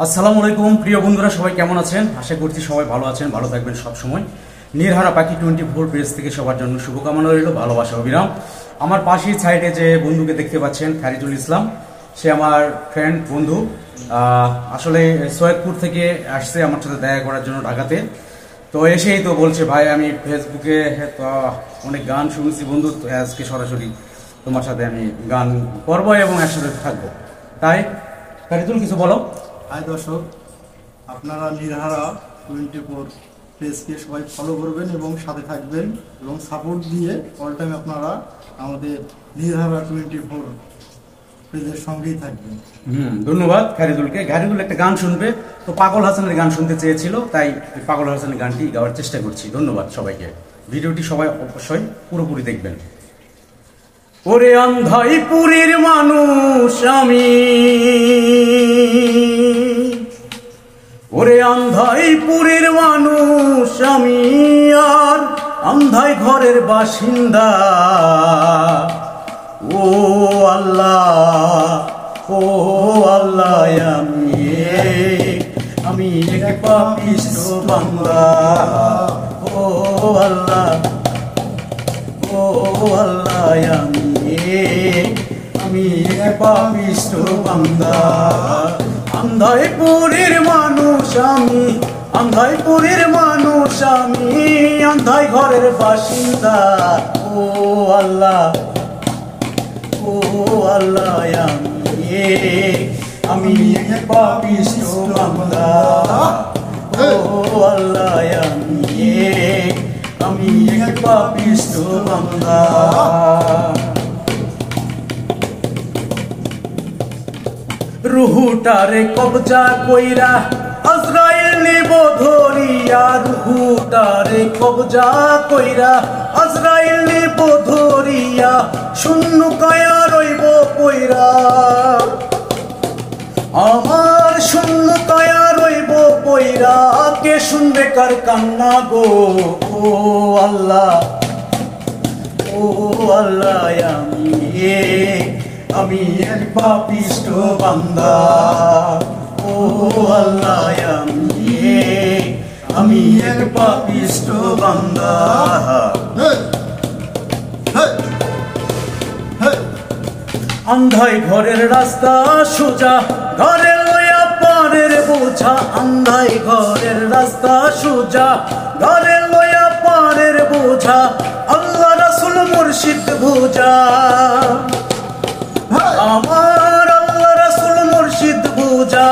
আসসালামু আলাইকুম প্রিয় বন্ধুরা, সবাই কেমন আছেন? আশা করছি সবাই ভালো আছেন, ভালো থাকবেন সব সময়। নির্হারা পাখি 24 পেজ থেকে সবার জন্য শুভকামনা রইল, ভালোবাসা অবিরাম। আমার পাশের সাইডে যে বন্ধুকে দেখতে পাচ্ছেন, খারিজুল ইসলাম, সে আমার ফ্রেন্ড বন্ধু। আসলে সৈয়দপুর থেকে আসছে আমার সাথে দেখা করার জন্য ঢাকাতে। তো এসেই তো বলছে, ভাই আমি ফেসবুকে তো অনেক গান শুনেছি বন্ধু, তো আজকে সরাসরি তোমার সাথে আমি গান করবো এবং একসাথে থাকবো। তাই খারিজুল, কিছু বলো। হাই দর্শক, আপনারা নির্হারা 24 পেজকে সবাই ফলো করবেন এবং সাথে থাকবেন এবং সাপোর্ট দিয়ে অল টাইম আপনারা আমাদের নির্হারা 24 পেজের সঙ্গেই থাকবেন। ধন্যবাদ খারিজুলকে। খারিজুল একটা গান শুনবে, তো পাগল হাসানের গান শুনতে চেয়েছিল, তাই পাগল হাসানের গানটি গাওয়ার চেষ্টা করছি। ধন্যবাদ সবাইকে। ভিডিওটি সবাই অবশ্যই পুরোপুরি দেখবেন। ওরে আন্ধাইপুরের মানুষ আমি, ওরে আন্ধাইপুরের মানুষ আমি, আর আন্ধাই ঘরের বাসিন্দা। ও আল্লাহ, ও আল্লাহ, আমি এক পাপিষ্ঠ বান্দা। ও আল্লাহ, ও আল্লাহ, আমি এক পাপিষ্ঠ বান্দা। আন্ধাইপুরের মানুষ আমি, আন্ধাইপুরের মানুষ আমি, আন্ধাই ঘরের বাসিন্দা। ও আল্লাহ, ও আল্লাহ, আমি এক পাপিষ্ঠ বান্দা। ও আল্লাহ, আমি এক পাপিষ্ঠ বান্দা। রুহুটারে কবজা কইরা আজরাইল নিব ধরিয়া, রুহুটারে কবজা কইরা আজরাইল নিব ধরিয়া, শূন্য কায়া রইব কইরা, আমার শূন্য কায়া রইব কইরা, কে শুনবে কার কান্না গো। ও আল্লাহ, ও আল্লাহ, আমি এক পাপিষ্ঠ বান্দা। ও আল্লাহ, আমি এক পাপিষ্ঠ বান্দা। আন্ধাই ঘরের রাস্তা সোজা, ঘরে লইয়া পারের বোঝা। আন্ধাই ঘরের রাস্তা সোজা, ঘরে লইয়া পারের বোঝা। আল্লাহ রাসূল মুর্শিদ বুঝা, আমার আল্লাহ রাসূল মুর্শিদ বুঝা।